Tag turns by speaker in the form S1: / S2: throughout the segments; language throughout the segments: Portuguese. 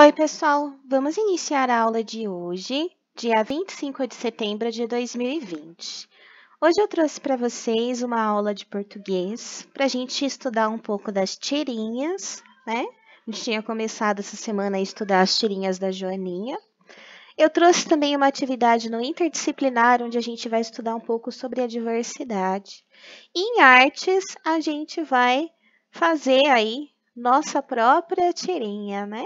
S1: Oi, pessoal! Vamos iniciar a aula de hoje, dia 25 de setembro de 2020. Hoje eu trouxe para vocês uma aula de português para a gente estudar um pouco das tirinhas, né? A gente tinha começado essa semana a estudar as tirinhas da Joaninha. Eu trouxe também uma atividade no interdisciplinar, onde a gente vai estudar um pouco sobre a diversidade. Em artes, a gente vai fazer aí nossa própria tirinha, né?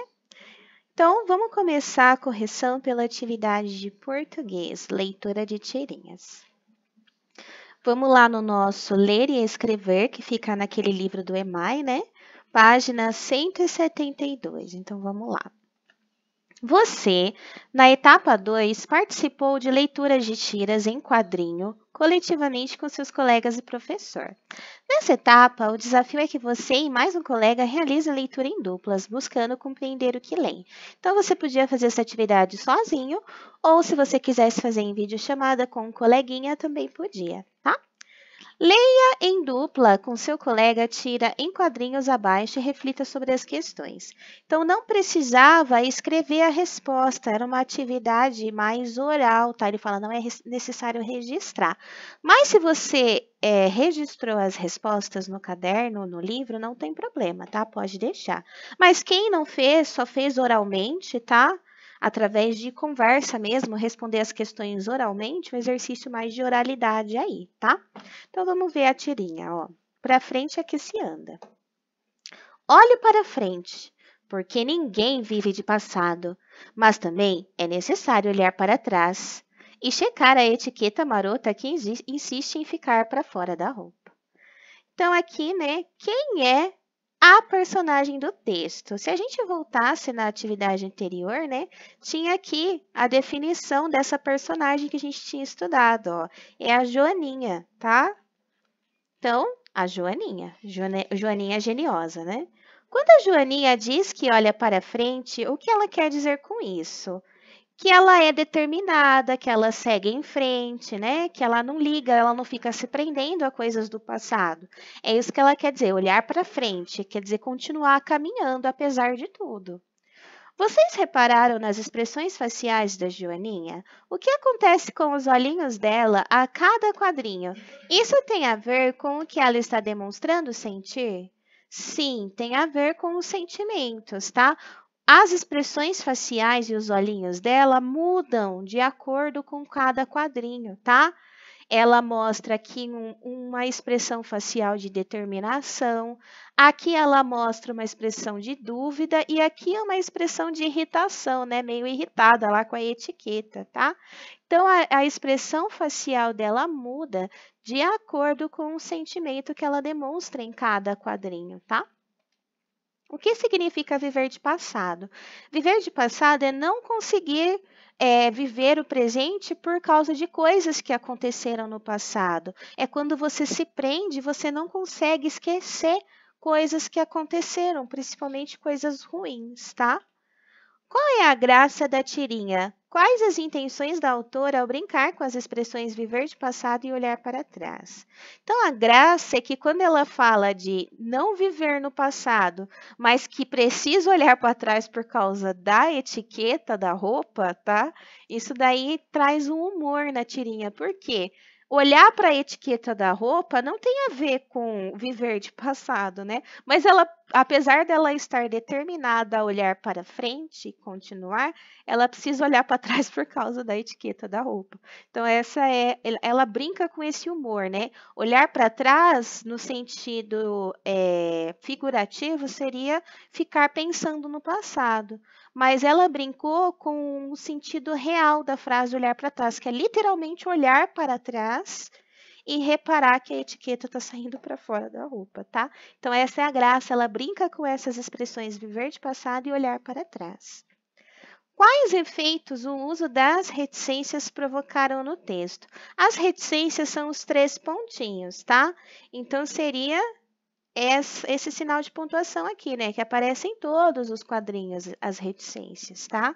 S1: Então, vamos começar a correção pela atividade de português, leitura de tirinhas. Vamos lá no nosso Ler e Escrever, que fica naquele livro do EMAI, né? Página 172. Então, vamos lá. Você, na etapa 2, participou de leituras de tiras em quadrinho, coletivamente com seus colegas e professor. Nessa etapa, o desafio é que você e mais um colega realizem a leitura em duplas, buscando compreender o que leem. Então, você podia fazer essa atividade sozinho, ou se você quisesse fazer em videochamada com um coleguinha, também podia, tá? Leia em dupla com seu colega, tira em quadrinhos abaixo e reflita sobre as questões. Então, não precisava escrever a resposta, era uma atividade mais oral, tá? Ele fala, não é necessário registrar. Mas se você registrou as respostas no caderno, no livro, não tem problema, tá? Pode deixar. Mas quem não fez, só fez oralmente, tá? Através de conversa mesmo, responder as questões oralmente, um exercício mais de oralidade aí, tá? Então, vamos ver a tirinha, ó. Para frente é que se anda. Olhe para frente, porque ninguém vive de passado, mas também é necessário olhar para trás e checar a etiqueta marota que insiste em ficar para fora da roupa. Então, aqui, né, quem é a personagem do texto? Se a gente voltasse na atividade anterior, né, tinha aqui a definição dessa personagem que a gente tinha estudado, ó. É a Joaninha, tá? Então, a Joaninha. Joaninha geniosa, né? Quando a Joaninha diz que olha para frente, o que ela quer dizer com isso? Que ela é determinada, que ela segue em frente, né? Que ela não liga, ela não fica se prendendo a coisas do passado. É isso que ela quer dizer, olhar para frente, quer dizer continuar caminhando apesar de tudo. Vocês repararam nas expressões faciais da Joaninha? O que acontece com os olhinhos dela a cada quadrinho? Isso tem a ver com o que ela está demonstrando sentir? Sim, tem a ver com os sentimentos, tá? As expressões faciais e os olhinhos dela mudam de acordo com cada quadrinho, tá? Ela mostra aqui uma expressão facial de determinação, aqui ela mostra uma expressão de dúvida e aqui é uma expressão de irritação, né? Meio irritada lá com a etiqueta, tá? Então, a expressão facial dela muda de acordo com o sentimento que ela demonstra em cada quadrinho, tá? O que significa viver de passado? Viver de passado é não conseguir viver o presente por causa de coisas que aconteceram no passado. É quando você se prende, você não consegue esquecer coisas que aconteceram, principalmente coisas ruins, tá? Qual é a graça da tirinha? Quais as intenções da autora ao brincar com as expressões viver de passado e olhar para trás? Então, a graça é que quando ela fala de não viver no passado, mas que precisa olhar para trás por causa da etiqueta da roupa, tá? Isso daí traz um humor na tirinha. Por quê? Olhar para a etiqueta da roupa não tem a ver com viver de passado, né? Mas ela, apesar dela estar determinada a olhar para frente e continuar, ela precisa olhar para trás por causa da etiqueta da roupa. Então, ela brinca com esse humor, né? Olhar para trás, no sentido figurativo, seria ficar pensando no passado. Mas ela brincou com o sentido real da frase olhar para trás, que é literalmente olhar para trás e reparar que a etiqueta está saindo para fora da roupa, tá? Então, essa é a graça, ela brinca com essas expressões viver de passado e olhar para trás. Quais efeitos o uso das reticências provocaram no texto? As reticências são os 3 pontinhos, tá? Então, seria esse sinal de pontuação aqui, né? Que aparece em todos os quadrinhos, as reticências, tá?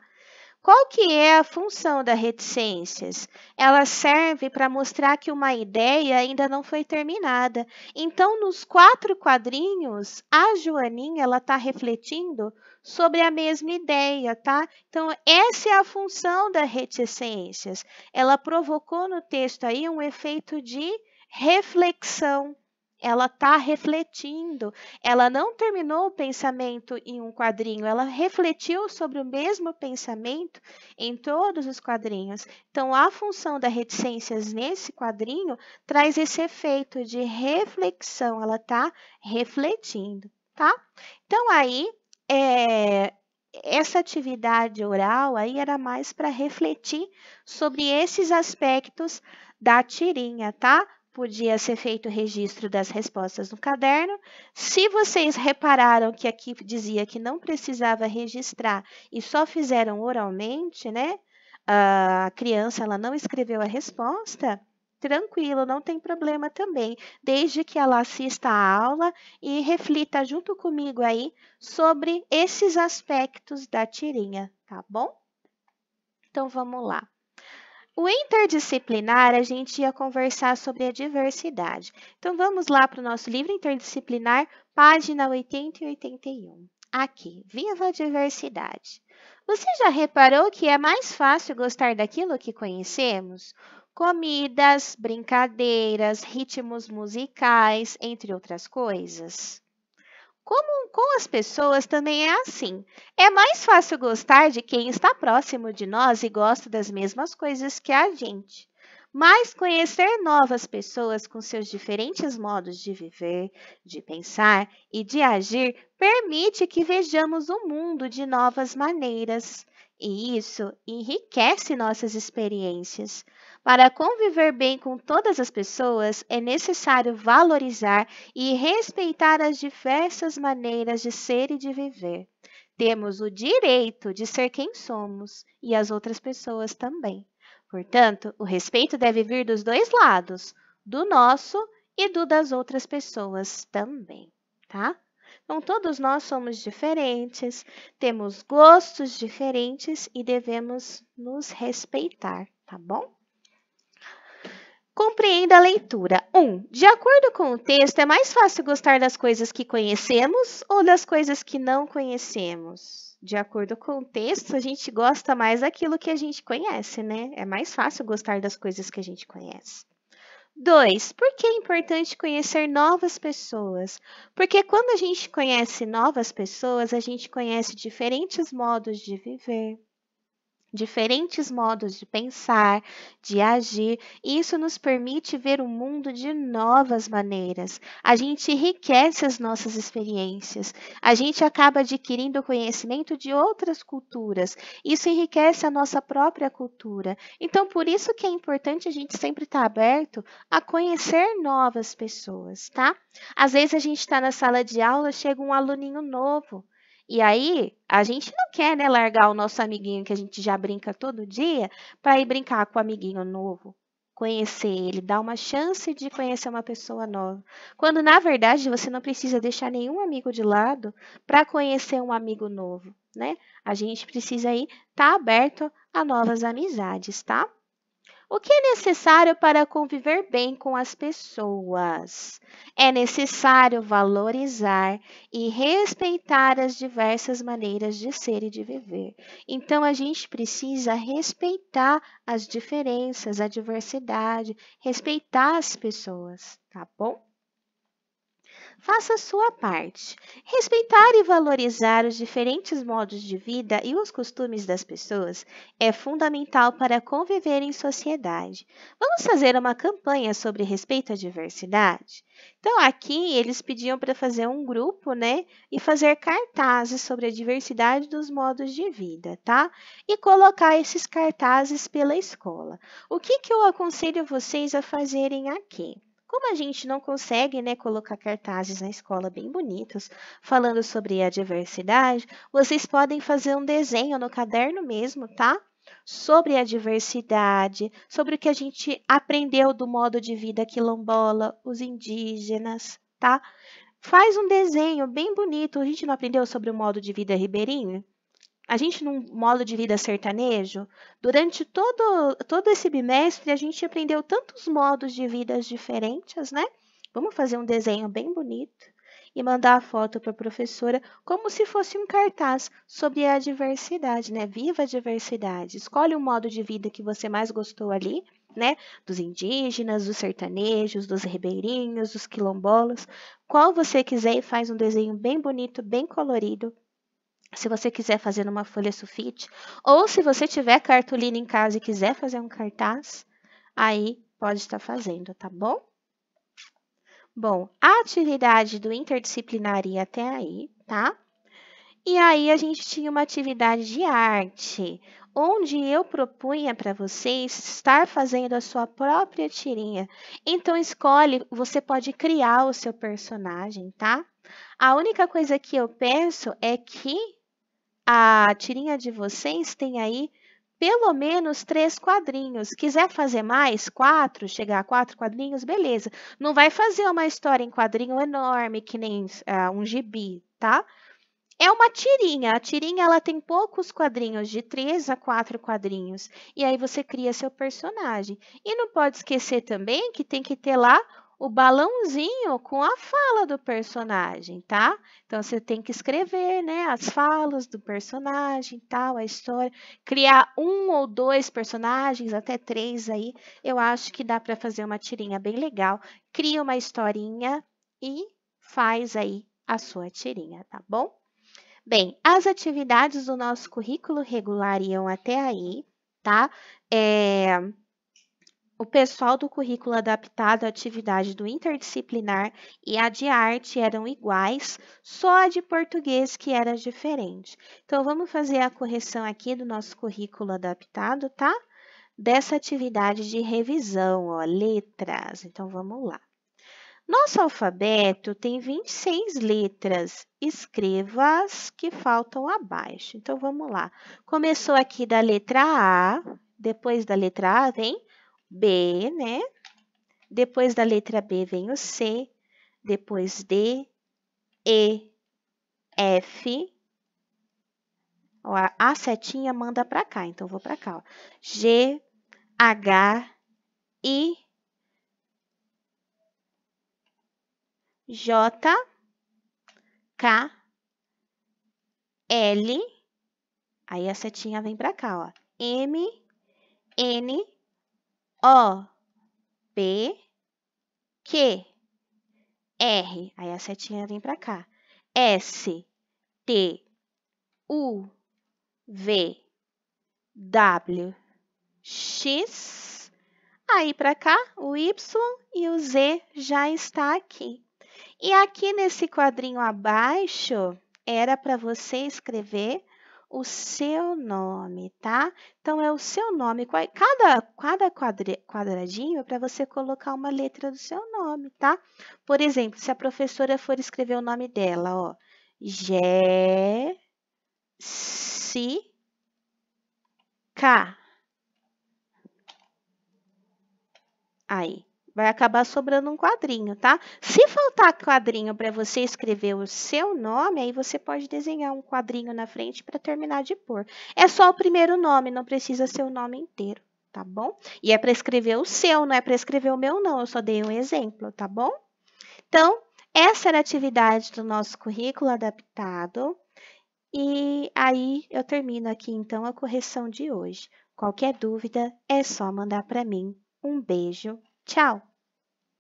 S1: Qual que é a função da reticências? Ela serve para mostrar que uma ideia ainda não foi terminada. Então, nos 4 quadrinhos, a Joaninha ela está refletindo sobre a mesma ideia, tá? Então, essa é a função da reticências. Ela provocou no texto aí um efeito de reflexão. Ela está refletindo. Ela não terminou o pensamento em um quadrinho, ela refletiu sobre o mesmo pensamento em todos os quadrinhos. Então, a função da reticências nesse quadrinho traz esse efeito de reflexão. Ela está refletindo, tá? Então, aí, essa atividade oral aí era mais para refletir sobre esses aspectos da tirinha, tá? Podia ser feito o registro das respostas no caderno. Se vocês repararam que aqui dizia que não precisava registrar e só fizeram oralmente, né? A criança ela não escreveu a resposta, tranquilo, não tem problema também, desde que ela assista a aula e reflita junto comigo aí sobre esses aspectos da tirinha, tá bom? Então vamos lá. O interdisciplinar, a gente ia conversar sobre a diversidade. Então, vamos lá para o nosso livro interdisciplinar, página 80 e 81. Aqui, viva a diversidade. Você já reparou que é mais fácil gostar daquilo que conhecemos? Comidas, brincadeiras, ritmos musicais, entre outras coisas. Como com as pessoas também é assim. É mais fácil gostar de quem está próximo de nós e gosta das mesmas coisas que a gente. Mas conhecer novas pessoas com seus diferentes modos de viver, de pensar e de agir permite que vejamos o mundo de novas maneiras. E isso enriquece nossas experiências. Para conviver bem com todas as pessoas, é necessário valorizar e respeitar as diversas maneiras de ser e de viver. Temos o direito de ser quem somos e as outras pessoas também. Portanto, o respeito deve vir dos dois lados, do nosso e do das outras pessoas também, tá? Então, todos nós somos diferentes, temos gostos diferentes e devemos nos respeitar, tá bom? Compreenda a leitura. 1. De acordo com o texto, é mais fácil gostar das coisas que conhecemos ou das coisas que não conhecemos? De acordo com o texto, a gente gosta mais daquilo que a gente conhece, né? É mais fácil gostar das coisas que a gente conhece. 2. Por que é importante conhecer novas pessoas? Porque quando a gente conhece novas pessoas, a gente conhece diferentes modos de viver, diferentes modos de pensar, de agir, e isso nos permite ver o mundo de novas maneiras. A gente enriquece as nossas experiências, a gente acaba adquirindo conhecimento de outras culturas, isso enriquece a nossa própria cultura. Então, por isso que é importante a gente sempre estar aberto a conhecer novas pessoas, tá? Às vezes a gente está na sala de aula, chega um aluninho novo, e aí, a gente não quer, né, largar o nosso amiguinho que a gente já brinca todo dia para ir brincar com o amiguinho novo, conhecer ele, dar uma chance de conhecer uma pessoa nova. Quando, na verdade, você não precisa deixar nenhum amigo de lado para conhecer um amigo novo, né? A gente precisa aí estar aberto a novas amizades, tá? O que é necessário para conviver bem com as pessoas? É necessário valorizar e respeitar as diversas maneiras de ser e de viver. Então, a gente precisa respeitar as diferenças, a diversidade, respeitar as pessoas, tá bom? Faça a sua parte. Respeitar e valorizar os diferentes modos de vida e os costumes das pessoas é fundamental para conviver em sociedade. Vamos fazer uma campanha sobre respeito à diversidade? Então, aqui eles pediam para fazer um grupo, né? E fazer cartazes sobre a diversidade dos modos de vida, tá? E colocar esses cartazes pela escola. O que eu aconselho vocês a fazerem aqui? Como a gente não consegue, né, colocar cartazes na escola bem bonitos, falando sobre a diversidade, vocês podem fazer um desenho no caderno mesmo, tá? Sobre a diversidade, sobre o que a gente aprendeu do modo de vida quilombola, os indígenas, tá? Faz um desenho bem bonito. A gente não aprendeu sobre o modo de vida ribeirinho? A gente, num modo de vida sertanejo, durante todo esse bimestre, a gente aprendeu tantos modos de vidas diferentes, né? Vamos fazer um desenho bem bonito e mandar a foto para a professora como se fosse um cartaz sobre a diversidade, né? Viva a diversidade. Escolhe um modo de vida que você mais gostou ali, né? Dos indígenas, dos sertanejos, dos ribeirinhos, dos quilombolas. Qual você quiser e faz um desenho bem bonito, bem colorido. Se você quiser fazer numa folha sulfite, ou se você tiver cartolina em casa e quiser fazer um cartaz, aí pode estar fazendo, tá bom? Bom, a atividade do interdisciplinar ia até aí, tá? E aí a gente tinha uma atividade de arte, onde eu propunha para vocês estar fazendo a sua própria tirinha. Então escolhe, você pode criar o seu personagem, tá? A única coisa que eu peço é que a tirinha de vocês tem aí pelo menos 3 quadrinhos. Quiser fazer mais, 4, chegar a 4 quadrinhos, beleza. Não vai fazer uma história em quadrinho enorme, que nem um gibi, tá? É uma tirinha. A tirinha ela tem poucos quadrinhos, de 3 a 4 quadrinhos. E aí você cria seu personagem. E não pode esquecer também que tem que ter lá o balãozinho com a fala do personagem, tá? Então você tem que escrever, né, as falas do personagem, tal, a história, criar 1 ou 2 personagens, até 3 aí. Eu acho que dá para fazer uma tirinha bem legal. Cria uma historinha e faz aí a sua tirinha, tá bom? Bem, as atividades do nosso currículo regular iam até aí, tá? O pessoal do currículo adaptado à atividade do interdisciplinar e a de arte eram iguais, só a de português que era diferente. Então, vamos fazer a correção aqui do nosso currículo adaptado, tá? Dessa atividade de revisão, ó, letras. Então, vamos lá. Nosso alfabeto tem 26 letras. Escreva as que faltam abaixo. Então, vamos lá. Começou aqui da letra A, depois da letra A vem B, né? Depois da letra B vem o C, depois D, E, F. Ó, a setinha manda para cá, então vou para cá. Ó. G, H, I, J, K, L, aí a setinha vem para cá, ó. M, N, O, P, Q, R, aí a setinha vem para cá. S, T, U, V, W, X, aí para cá o Y e o Z já está aqui. E aqui nesse quadrinho abaixo, era para você escrever o seu nome, tá? Então, é o seu nome. Cada quadradinho é para você colocar uma letra do seu nome, tá? Por exemplo, se a professora for escrever o nome dela, ó, Jéssica. Aí, vai acabar sobrando um quadrinho, tá? Se faltar quadrinho para você escrever o seu nome, aí você pode desenhar um quadrinho na frente para terminar de pôr. É só o primeiro nome, não precisa ser o nome inteiro, tá bom? E é para escrever o seu, não é para escrever o meu, não. Eu só dei um exemplo, tá bom? Então, essa era a atividade do nosso currículo adaptado. E aí eu termino aqui, então, a correção de hoje. Qualquer dúvida, é só mandar para mim. Um beijo. Tchau!